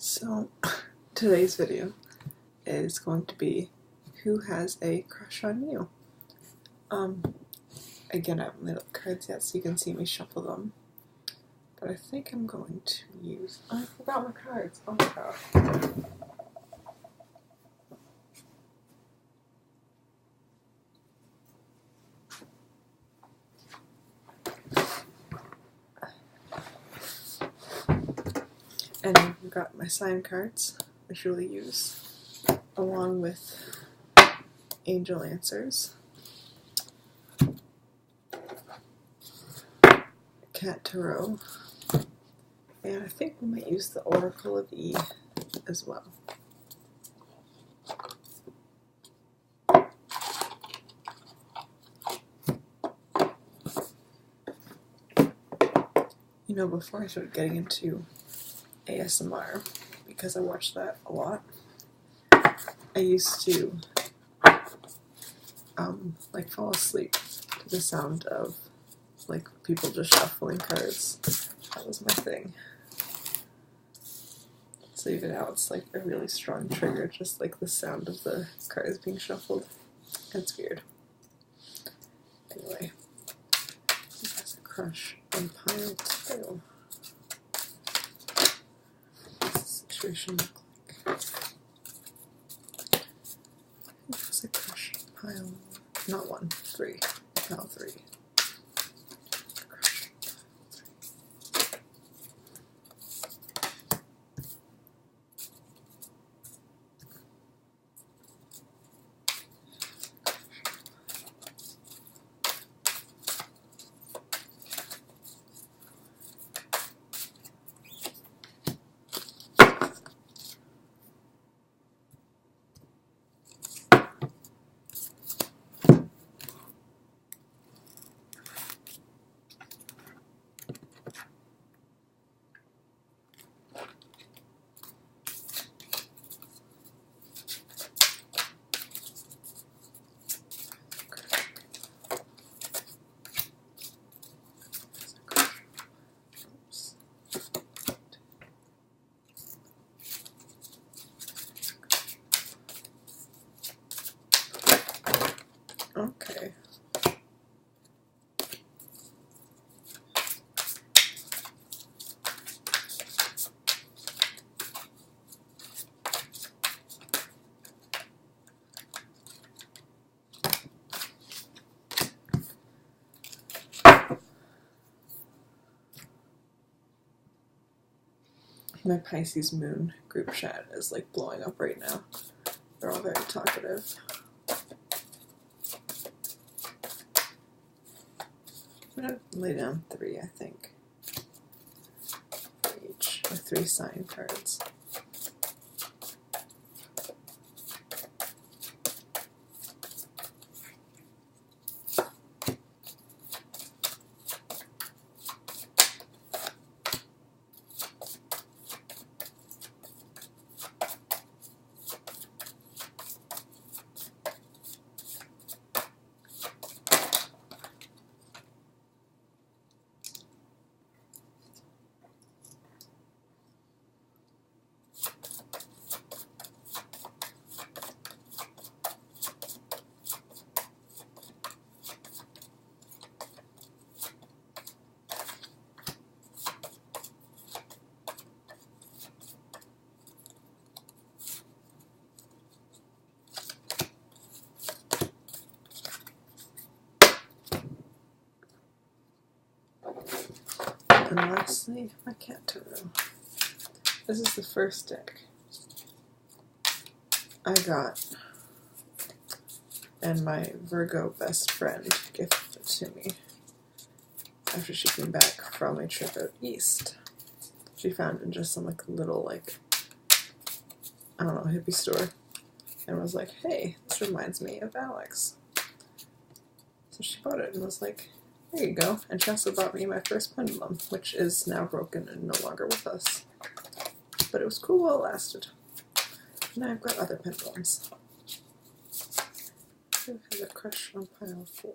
So today's video is going to be who has a crush on you. Again, I haven't lit up cards yet so you can see me shuffle them. But I think I'm going to use... Oh, I forgot my cards. Oh my god. And I've got my sign cards, which you'll use, along with angel answers, cat tarot, and I think we might use the Oracle of E as well. You know, before I started getting into ASMR, because I watched that a lot, I used to like fall asleep to the sound of like people just shuffling cards. That was my thing. So even now it's like a really strong trigger, just like the sound of the cards being shuffled. It's weird. Anyway, he has a crush on pile 2. What's the situation look like? He has a crush on pile, not 1, 3, pile 3. Okay. My Pisces Moon group chat is like blowing up right now. They're all very talkative. I'm gonna lay down 3, I think, for each, or 3 sign cards. And lastly, my cat tarot. This is the first deck I got, and my Virgo best friend gifted it to me after she came back from a trip out east. She found it in just some like little like, I don't know, hippie store, and was like, hey, this reminds me of Alex. So she bought it and was like, there you go. And she also bought me my first pendulum, which is now broken and no longer with us. But it was cool while it lasted. Now I've got other pendulums. Who has a crush on pile 4?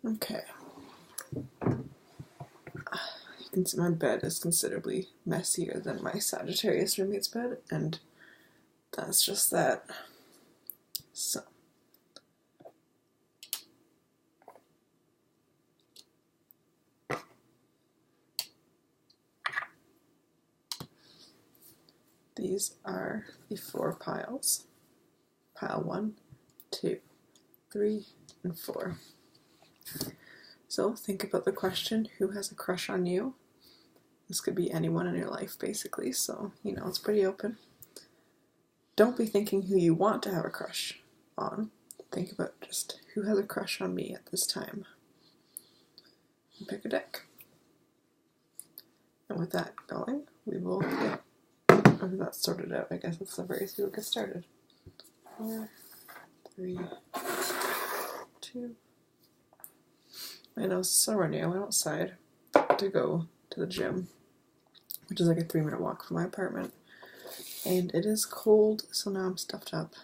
Okay. You can see my bed is considerably messier than my Sagittarius roommate's bed, and that's just that. So. These are the 4 piles. Pile 1, 2, 3, and 4. So think about the question, who has a crush on you? This could be anyone in your life, basically, so, it's pretty open. Don't be thinking who you want to have a crush on. Think about just who has a crush on me at this time. And pick a deck. And with that going, we will get that sorted out. I guess that's the various we'll get started. 4, 3, 2. I know, it's so runny. I went outside to go to the gym, which is like a 3-minute walk from my apartment. And it is cold, so now I'm stuffed up.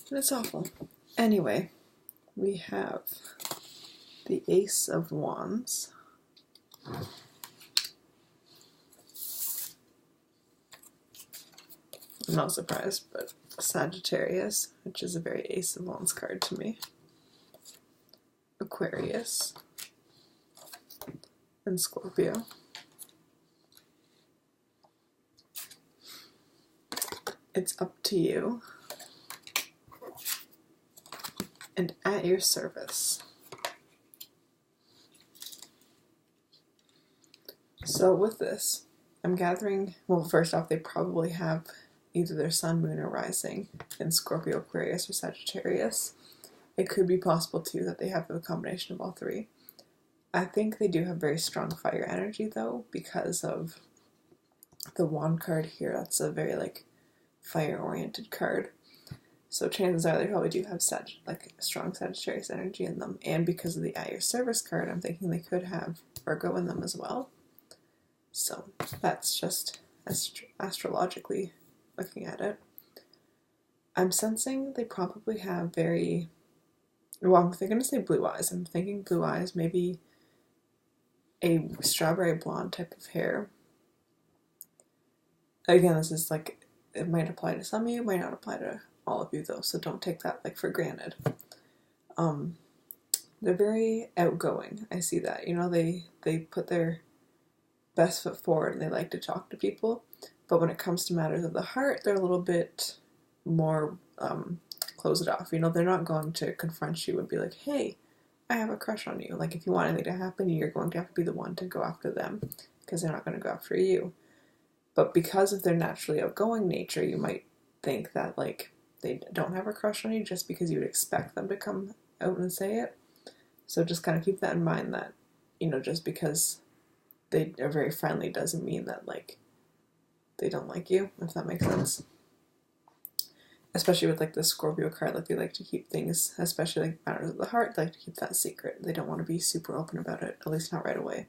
And it's awful. Anyway, we have the Ace of Wands. I'm not surprised, but Sagittarius, which is a very Ace of Wands card to me. Aquarius. And Scorpio. It's up to you. And at your service. So with this, I'm gathering, well, first off, they probably have either their sun, moon, or rising in Scorpio, Aquarius, or Sagittarius. It could be possible, too, that they have a combination of all 3. I think they do have very strong fire energy, though, because of the wand card here. That's a very, fire-oriented card. So chances are they probably do have strong Sagittarius energy in them. And because of the at your service card, I'm thinking they could have Virgo in them as well. So that's just astrologically looking at it. I'm sensing they probably have very, well, they're going to say blue eyes. I'm thinking blue eyes, maybe a strawberry blonde type of hair. Again, this is it might apply to some of you, might not apply to all of you though, so don't take that for granted. They're very outgoing. I see that. They put their best foot forward and they like to talk to people, but when it comes to matters of the heart, they're a little bit more close it off. They're not going to confront you and be like, hey, I have a crush on you. If you want anything to happen, you're going to have to be the one to go after them because they're not going to go after you. But because of their naturally outgoing nature, you might think that they don't have a crush on you just because you would expect them to come out and say it. So just kind of keep that in mind that, just because they are very friendly doesn't mean that they don't like you, if that makes sense. Especially with the Scorpio card, they like to keep things, especially matters of the heart, they like to keep that secret. They don't want to be super open about it, at least not right away.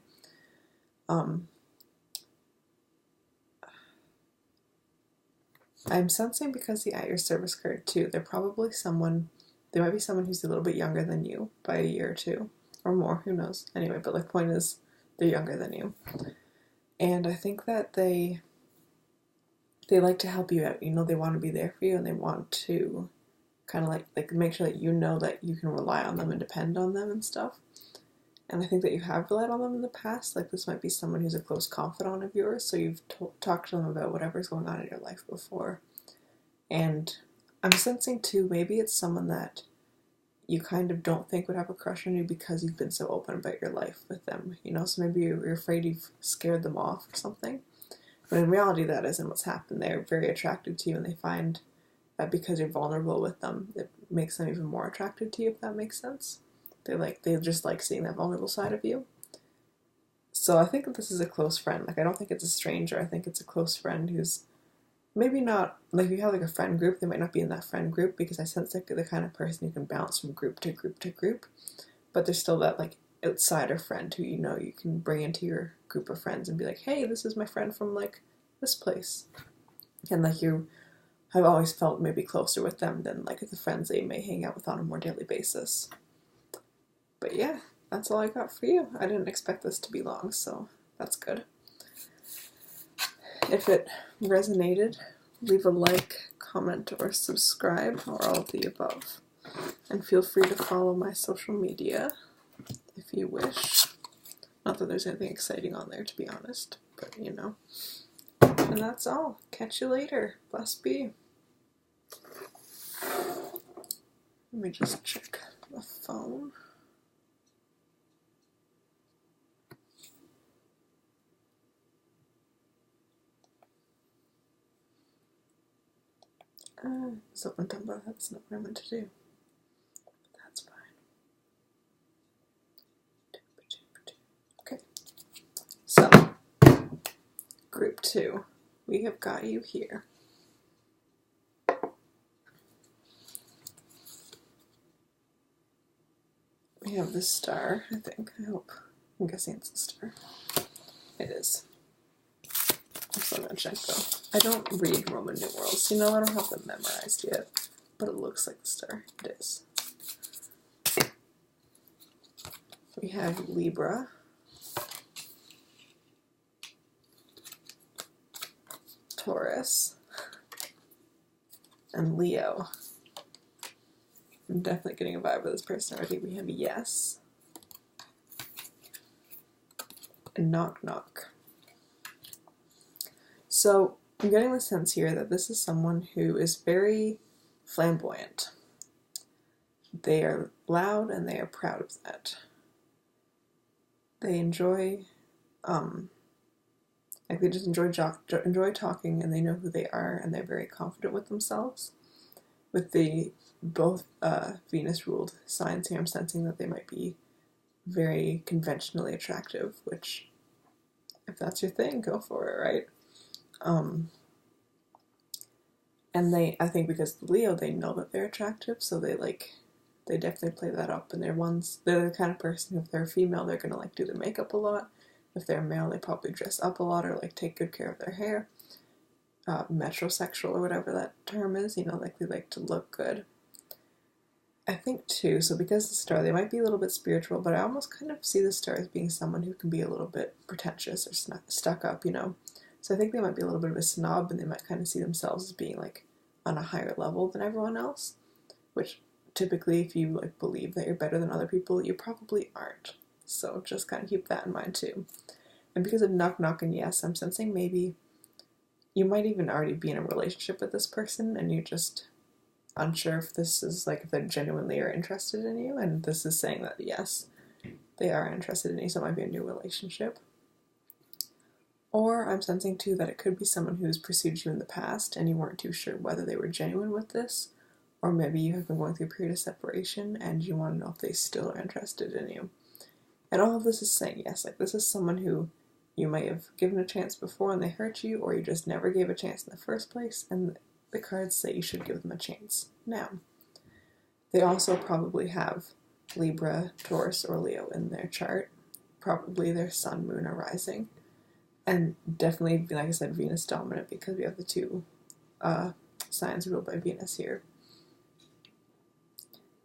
I'm sensing because the at your service card too, there might be someone who's a little bit younger than you by a year or 2 or more, who knows. Anyway, but point is they're younger than you. And I think that they like to help you out. They want to be there for you and they want to kind of make sure that that you can rely on them and depend on them and stuff. And I think that you have relied on them in the past. This might be someone who's a close confidant of yours, so you've talked to them about whatever's going on in your life before. And I'm sensing, too, maybe it's someone that you kind of don't think would have a crush on you because you've been so open about your life with them, So maybe you're afraid you've scared them off or something. But in reality, that isn't what's happened. They're very attracted to you, and they find that because you're vulnerable with them, it makes them even more attracted to you, if that makes sense. They just like seeing that vulnerable side of you. So I think that this is a close friend. I don't think it's a stranger. I think it's a close friend who's maybe not, if you have a friend group, they might not be in that friend group because I sense they're the kind of person who can bounce from group to group to group. But there's still that outsider friend who you can bring into your group of friends and be like, hey, this is my friend from this place. And you have always felt maybe closer with them than the friends that you may hang out with on a more daily basis. But yeah, that's all I got for you. I didn't expect this to be long, so that's good. If it resonated, leave a like, comment, or subscribe, or all of the above. And feel free to follow my social media if you wish. Not that there's anything exciting on there, to be honest, but you know. And that's all. Catch you later. Bless be. Let me just check the phone. So Dumbo, that's not what I meant to do. But that's fine. Okay. So, group 2. We have got you here. We have this star, I think. I hope. I'm guessing it's a star. It is. I'm still gonna check though. I don't read Roman numerals. You know, I don't have them memorized yet. But it looks like the star. It is. We have Libra. Taurus. And Leo. I'm definitely getting a vibe of this person already. We have Yes. And Knock Knock. So, I'm getting the sense here that this is someone who is very flamboyant. They are loud and they are proud of that. They enjoy, they just enjoy talking, and they know who they are, and they're very confident with themselves. With the both Venus-ruled signs here, I'm sensing that they might be very conventionally attractive, which, if that's your thing, go for it, right? And I think because of Leo, they know that they're attractive, so they definitely play that up, and they're the kind of person, if they're female, they're gonna do their makeup a lot. If they're male, they probably dress up a lot or take good care of their hair. Metrosexual or whatever that term is, they like to look good. I think too, so because of the star, they might be a little bit spiritual, but I almost kind of see the star as being someone who can be a little bit pretentious or stuck up, So I think they might be a little bit of a snob, and they might kind of see themselves as being on a higher level than everyone else, which typically, if you believe that you're better than other people, you probably aren't. So just kind of keep that in mind too. And because of Knock Knock and Yes, I'm sensing maybe you might even already be in a relationship with this person, and you're just unsure if this is if they're genuinely are interested in you, and this is saying that yes, they are interested in you, so it might be a new relationship. Or I'm sensing too that it could be someone who's pursued you in the past and you weren't too sure whether they were genuine with this, or maybe you have been going through a period of separation and you want to know if they still are interested in you. And all of this is saying yes, this is someone who you might have given a chance before and they hurt you, or you just never gave a chance in the first place, and the cards say you should give them a chance now. They also probably have Libra, Taurus, or Leo in their chart, probably their Sun, Moon, or Rising. And definitely, like I said, Venus dominant, because we have the two signs ruled by Venus here.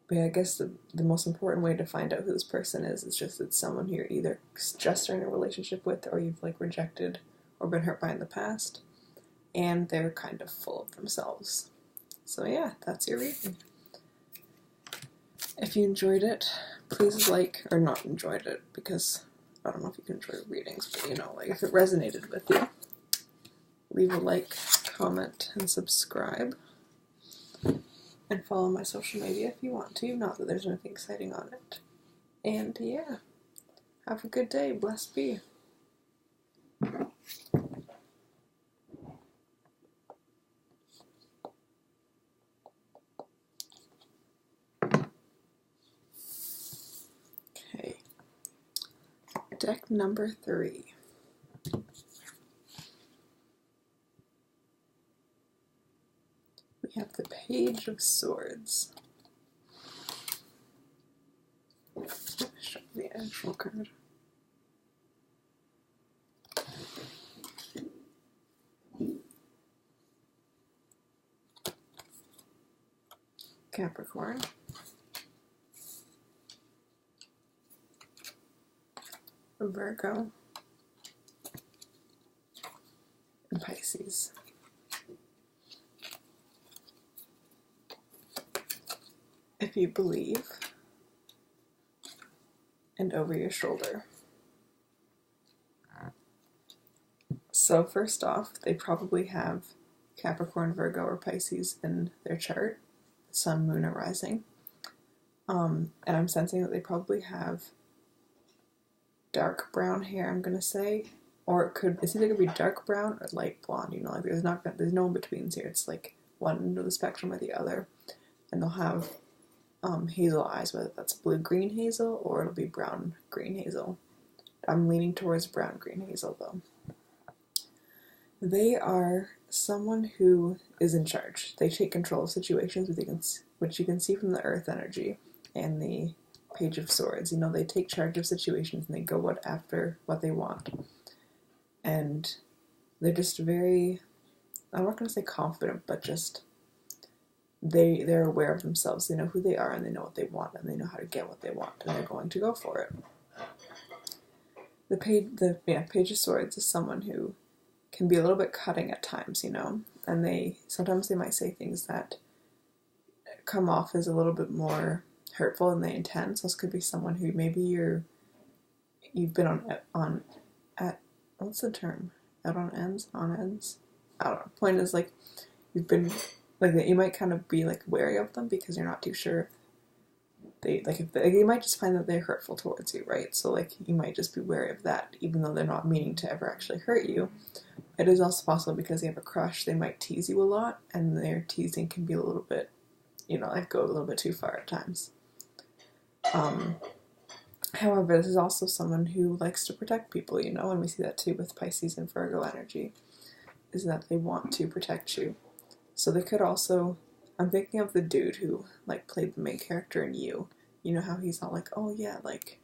But yeah, I guess the most important way to find out who this person is just it's someone who you're either just in a relationship with, or you've rejected or been hurt by in the past, and they're kind of full of themselves. So yeah, that's your reading. If you enjoyed it, please or not enjoyed it, because I don't know if you can enjoy readings, but if it resonated with you, leave a like, comment, and subscribe. And follow my social media if you want to, not that there's anything exciting on it. And yeah, have a good day. Blessed be. Okay. Deck number 3. We have the Page of Swords. Show the actual card. Capricorn. Virgo, and Pisces. If you believe, and over your shoulder. So first off, they probably have Capricorn, Virgo, or Pisces in their chart, Sun, Moon, or Rising. And I'm sensing that they probably have dark brown hair, I'm gonna say, or it's either gonna be dark brown or light blonde. You know, like there's no in betweens here. It's like one end of the spectrum or the other, and they'll have hazel eyes, whether that's blue-green hazel or it'll be brown-green hazel. I'm leaning towards brown-green hazel though. They are someone who is in charge. They take control of situations, which you can see from the Earth energy and the Page of Swords. You know, they take charge of situations and they go after what they want. And they're just very, I'm not going to say confident, but just they're aware of themselves. They know who they are and they know what they want and they know how to get what they want and they're going to go for it. The Page of Swords is someone who can be a little bit cutting at times, you know, and sometimes they might say things that come off as a little bit more hurtful than they intend. So this could be someone who maybe you've been on what's the term? Out on ends? On ends? I don't know. Point is, like, you've been, like, you might kind of be, like, wary of them because you're not too sure you might just find that they're hurtful towards you, right? So, like, you might just be wary of that, even though they're not meaning to ever actually hurt you. It is also possible because they have a crush, they might tease you a lot, and their teasing can be a little bit, you know, like, go a little bit too far at times. However, this is also someone who likes to protect people, you know, and we see that too with Pisces and Virgo energy, is that they want to protect you. So they could also, I'm thinking of the dude who, like, played the main character in You. You know how he's all like, oh yeah, like,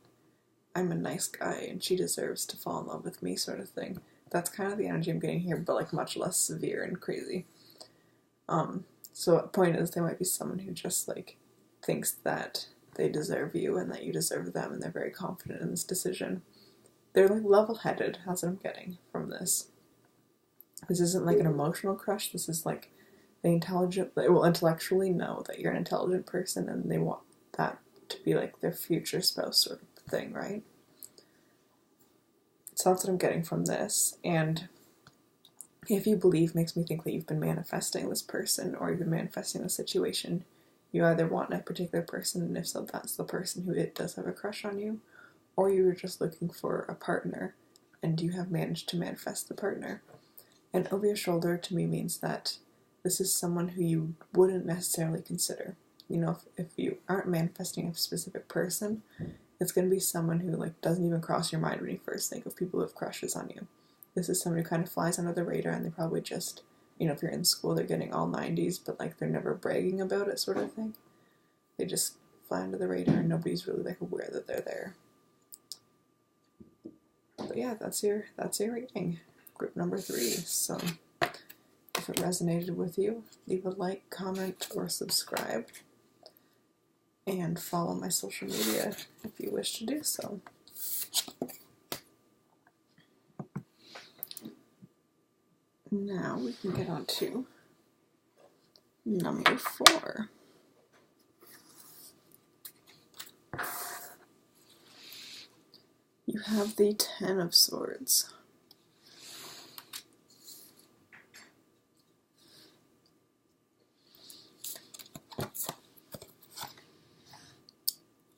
I'm a nice guy and she deserves to fall in love with me sort of thing. That's kind of the energy I'm getting here, but, like, much less severe and crazy. So the point is, they might be someone who just, like, thinks that they deserve you and that you deserve them, and they're very confident in this decision. They're, like, level-headed, that's what I'm getting from this. This isn't, like, an emotional crush, this is, like, they will intellectually know that you're an intelligent person and they want that to be, like, their future spouse sort of thing, right? So that's what I'm getting from this, and if you believe makes me think that you've been manifesting this person or you've been manifesting the situation. You either want a particular person, and if so, that's the person who does have a crush on you, or you were just looking for a partner and you have managed to manifest the partner. And over your shoulder to me means that this is someone who you wouldn't necessarily consider. You know, if you aren't manifesting a specific person, it's going to be someone who, like, doesn't even cross your mind when you first think of people who have crushes on you. This is someone who kind of flies under the radar, and they probably just, you know, if you're in school, they're getting all 90s, but, like, they're never bragging about it sort of thing. They just fly under the radar, and nobody's really, like, aware that they're there. But yeah, that's your reading. Group number 3. So if it resonated with you, leave a like, comment, or subscribe. And follow my social media if you wish to do so. Now we can get on to number 4. You have the 10 of Swords.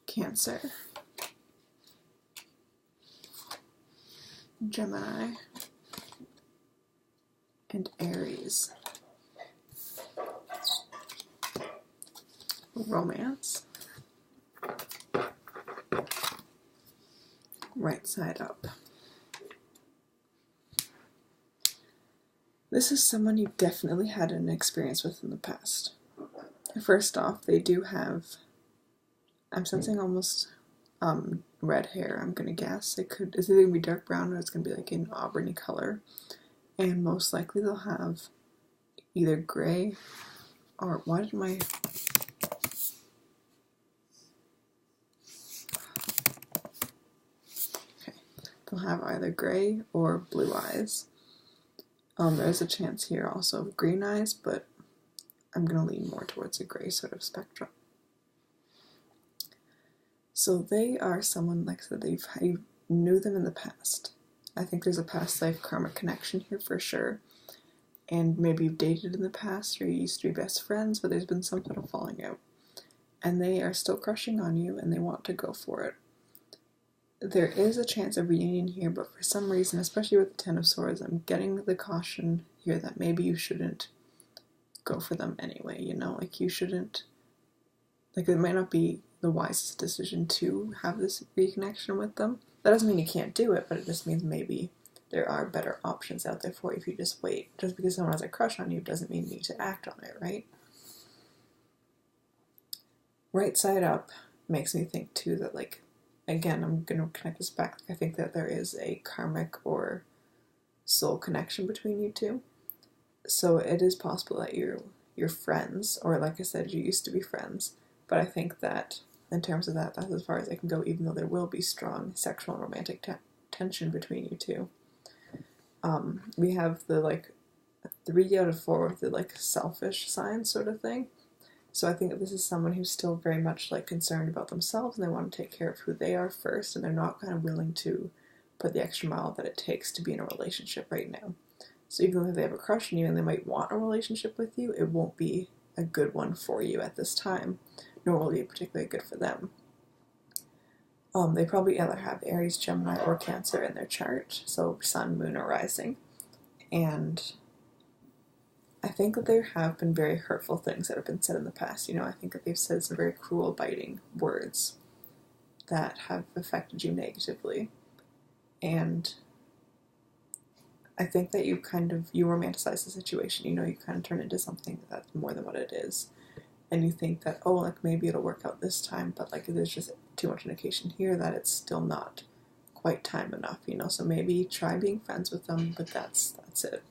Cancer, Gemini, and Aries. Romance, right side up. This is someone you definitely had an experience with in the past. First off, they do have, I'm sensing almost red hair, I'm gonna guess. It's either gonna be dark brown or it's gonna be like an auburny color. And most likely they'll have either gray or, they'll have either gray or blue eyes. There's a chance here also of green eyes, but I'm going to lean more towards a gray sort of spectrum. So they are someone, like I said, you knew them in the past. I think there's a past life karmic connection here for sure. And maybe you've dated in the past, or you used to be best friends, but there's been some sort of falling out. And they are still crushing on you, and they want to go for it. There is a chance of reunion here, but for some reason, especially with the Ten of Swords, I'm getting the caution here that maybe you shouldn't go for them anyway, you know? Like, you shouldn't... Like, it might not be the wisest decision to have this reconnection with them. That doesn't mean you can't do it, but it just means maybe there are better options out there for you if you just wait. Just because someone has a crush on you doesn't mean you need to act on it, right? Right side up makes me think, too, that, like, again, I'm going to connect this back. I think that there is a karmic or soul connection between you two. So it is possible that you're friends, or like I said, you used to be friends. But I think that in terms of that, that's as far as I can go, even though there will be strong sexual and romantic tension between you two. We have the, like, 3 out of 4 with the, like, selfish sign sort of thing. So I think that this is someone who's still very much, like, concerned about themselves, and they want to take care of who they are first, and they're not kind of willing to put the extra mile that it takes to be in a relationship right now. So even though they have a crush on you and they might want a relationship with you, it won't be a good one for you at this time, nor will it be particularly good for them. They probably either have Aries, Gemini, or Cancer in their chart, so Sun, Moon, or Rising. And I think that there have been very hurtful things that have been said in the past. You know, I think that they've said some very cruel, biting words that have affected you negatively. And I think that you romanticize the situation. You know, you kind of turn it into something that's more than what it is. And you think that, oh, like, maybe it'll work out this time, but, like, there's just too much indication here that it's still not quite time enough, you know? So maybe try being friends with them, but that's it.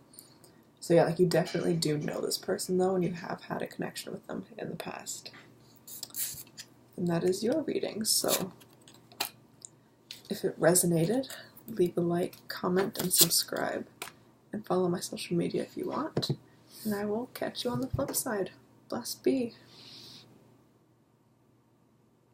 So yeah, like, you definitely do know this person, though, and you have had a connection with them in the past. And that is your reading. So if it resonated, leave a like, comment, and subscribe. And follow my social media if you want. And I will catch you on the flip side. Blessed be.